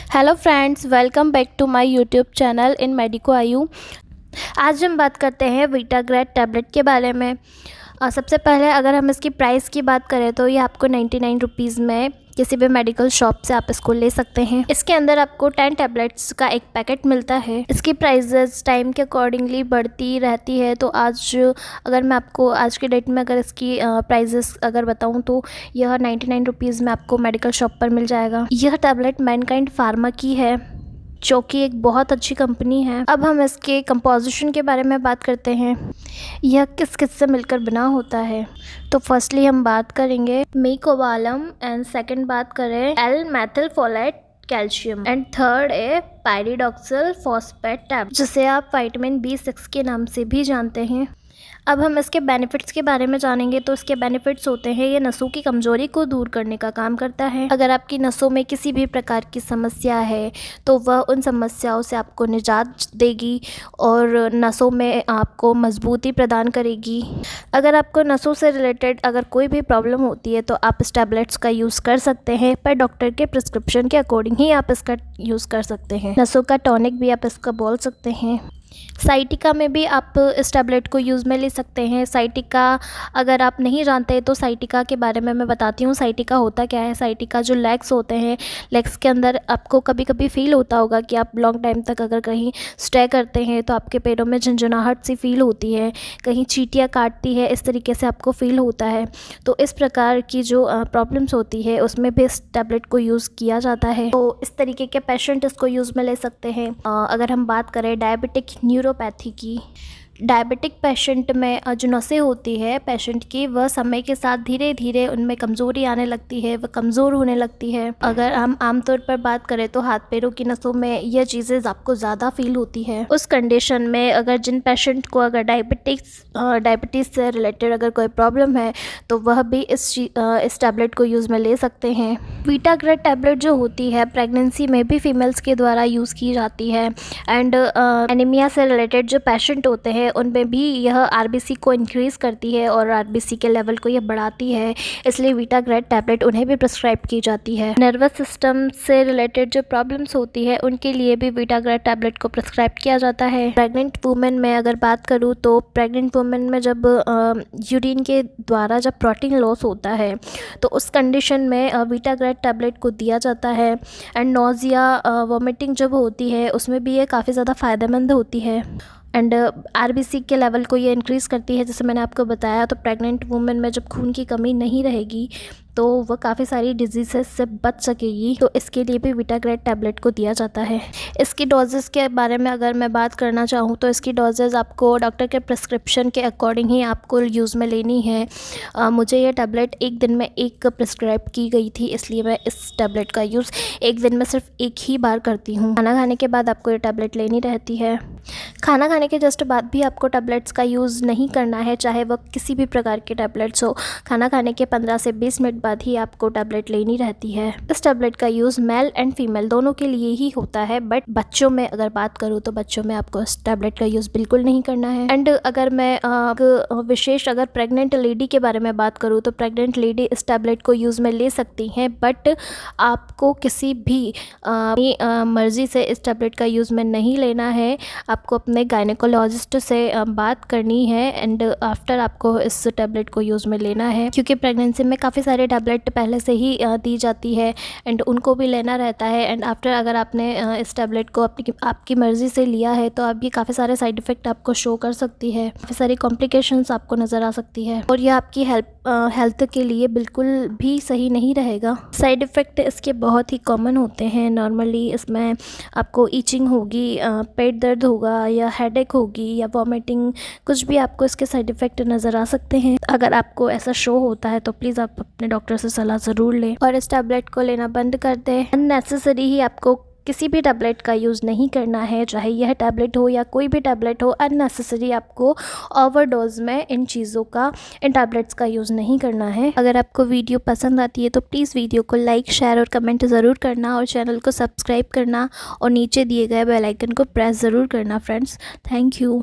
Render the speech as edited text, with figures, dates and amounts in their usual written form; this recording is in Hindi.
Hello friends, welcome back to my YouTube channel in Medico Aayu. आज हम बात करते हैं वीटाग्रेट टैबलेट के बारे में। सबसे पहले अगर हम इसकी प्राइस की बात करें तो ये आपको 99 रुपीज़ में किसी भी मेडिकल शॉप से आप इसको ले सकते हैं। इसके अंदर आपको 10 टैबलेट्स का एक पैकेट मिलता है। इसकी प्राइसेस टाइम के अकॉर्डिंगली बढ़ती रहती है। तो आज अगर मैं आपको आज के डेट में अगर इसकी प्राइसेस अगर बताऊं तो यह 99 रुपीज़ में आपको मेडिकल शॉप पर मिल जाएगा। यह टैबलेट मैनकाइंड फार्मा की है जो कि एक बहुत अच्छी कंपनी है। अब हम इसके कंपोजिशन के बारे में बात करते हैं। यह किस किस से मिलकर बना होता है तो फर्स्टली हम बात करेंगे मेकोबालम एंड सेकंड बात करें एल मेथिलफोलेट कैल्शियम एंड थर्ड है पायरिडॉक्सिल फॉस्फेट टैबलेट जिसे आप विटामिन B6 के नाम से भी जानते हैं। अब हम इसके बेनिफिट्स के बारे में जानेंगे। तो इसके बेनिफिट्स होते हैं, ये नसों की कमज़ोरी को दूर करने का काम करता है। अगर आपकी नसों में किसी भी प्रकार की समस्या है तो वह उन समस्याओं से आपको निजात देगी और नसों में आपको मजबूती प्रदान करेगी। अगर आपको नसों से रिलेटेड अगर कोई भी प्रॉब्लम होती है तो आप इस टैबलेट्स का यूज़ कर सकते हैं, पर डॉक्टर के प्रिस्क्रिप्शन के अकॉर्डिंग ही आप इसका यूज़ कर सकते हैं। नसों का टॉनिक भी आप इसका बोल सकते हैं। साइटिका में भी आप इस टैबलेट को यूज़ में ले सकते हैं। साइटिका अगर आप नहीं जानते तो साइटिका के बारे में मैं बताती हूँ। साइटिका होता क्या है। साइटिका जो लेग्स होते हैं, लेग्स के अंदर आपको कभी कभी फील होता होगा कि आप लॉन्ग टाइम तक अगर कहीं स्टे करते हैं तो आपके पैरों में झंझनाहट सी फील होती है, कहीं चींटियाँ काटती है, इस तरीके से आपको फील होता है। तो इस प्रकार की जो प्रॉब्लम्स होती है उसमें भी इस टैबलेट को यूज़ किया जाता है। तो इस तरीके के पेशेंट इसको यूज़ में ले सकते हैं। अगर हम बात करें डायबिटिक न्यूरोपैथी की, डायबिटिक पेशेंट में जो नसें होती है पेशेंट की, वह समय के साथ धीरे धीरे उनमें कमज़ोरी आने लगती है, वह कमज़ोर होने लगती है। अगर हम आमतौर पर बात करें तो हाथ पैरों की नसों में यह चीज़ें आपको ज़्यादा फील होती है। उस कंडीशन में अगर जिन पेशेंट को अगर डायबिटीज़ से रिलेटेड अगर कोई प्रॉब्लम है तो वह भी इस टैबलेट को यूज़ में ले सकते हैं। वीटाग्रेट टैबलेट जो होती है प्रेगनेंसी में भी फीमेल्स के द्वारा यूज़ की जाती है एंड एनीमिया से रिलेटेड जो पेशेंट होते हैं उनमें भी यह आरबीसी को इंक्रीज़ करती है और आरबीसी के लेवल को यह बढ़ाती है, इसलिए वीटाग्रेट टैबलेट उन्हें भी प्रिस्क्राइब की जाती है। नर्वस सिस्टम से रिलेटेड जो प्रॉब्लम्स होती है उनके लिए भी वीटाग्रेट टैबलेट को प्रिस्क्राइब किया जाता है। प्रेग्नेंट वुमेन में अगर बात करूँ तो प्रेग्नेंट वुमेन में जब यूरिन के द्वारा जब प्रोटीन लॉस होता है तो उस कंडीशन में वीटाग्रेट टैबलेट को दिया जाता है। एंड नोज़िया वॉमिटिंग जब होती है उसमें भी ये काफ़ी ज़्यादा फ़ायदेमंद होती है एंड आरबीसी के लेवल को ये इंक्रीज़ करती है, जैसे मैंने आपको बताया। तो प्रेग्नेंट वुमेन में जब खून की कमी नहीं रहेगी तो वह काफ़ी सारी डिजीज़ से बच सकेगी, तो इसके लिए भी वीटाग्रेट टैबलेट को दिया जाता है। इसकी डोजेस के बारे में अगर मैं बात करना चाहूँ तो इसकी डोजेस आपको डॉक्टर के प्रिस्क्रिप्शन के अकॉर्डिंग ही आपको यूज़ में लेनी है। मुझे ये टैबलेट एक दिन में एक प्रिस्क्राइब की गई थी, इसलिए मैं इस टैबलेट का यूज़ एक दिन में सिर्फ एक ही बार करती हूँ। खाना खाने के बाद आपको ये टैबलेट लेनी रहती है। खाना खाने के जस्ट बाद भी आपको टैबलेट्स का यूज़ नहीं करना है, चाहे वह किसी भी प्रकार के टैबलेट्स हो। खाना खाने के 15 से 20 मिनट बाद ही आपको टैबलेट लेनी रहती है। इस टैबलेट का यूज़ मेल एंड फीमेल दोनों के लिए ही होता है, बट बच्चों में अगर बात करूँ तो बच्चों में आपको इस टैबलेट का यूज़ बिल्कुल नहीं करना है। एंड अगर मैं विशेष अगर प्रेग्नेंट लेडी के बारे में बात करूँ तो प्रेग्नेंट लेडी इस टैबलेट को यूज़ में ले सकती हैं, बट आपको किसी भी मर्ज़ी से इस टैबलेट का यूज़ में नहीं लेना है। आपको अपने गायनेकोलॉजिस्ट से बात करनी है एंड आफ्टर आपको इस टैबलेट को यूज़ में लेना है, क्योंकि प्रेगनेंसी में काफ़ी सारे टैबलेट पहले से ही दी जाती है एंड उनको भी लेना रहता है। एंड आफ्टर अगर आपने इस टैबलेट को आपकी मर्ज़ी से लिया है तो आपकी काफ़ी सारे साइड इफ़ेक्ट आपको शो कर सकती है, काफ़ी सारी कॉम्प्लिकेशंस आपको नज़र आ सकती है और यह आपकी हेल्थ के लिए बिल्कुल भी सही नहीं रहेगा। साइड इफ़ेक्ट इसके बहुत ही कॉमन होते हैं। नॉर्मली इसमें आपको ईचिंग होगी, पेट दर्द होगा या हेडेक होगी या वॉमिटिंग, कुछ भी आपको इसके साइड इफ़ेक्ट नज़र आ सकते हैं। अगर आपको ऐसा शो होता है तो प्लीज़ आप अपने डॉक्टर से सलाह ज़रूर लें और इस टैबलेट को लेना बंद कर दें। अननेसेसरी ही आपको किसी भी टैबलेट का यूज़ नहीं करना है, चाहे यह टैबलेट हो या कोई भी टैबलेट हो। अननेसेसरी आपको ओवरडोज में इन टैबलेट्स का यूज़ नहीं करना है। अगर आपको वीडियो पसंद आती है तो प्लीज़ वीडियो को लाइक, शेयर और कमेंट ज़रूर करना और चैनल को सब्सक्राइब करना और नीचे दिए गए बेल आइकन को प्रेस ज़रूर करना फ्रेंड्स। Thank you.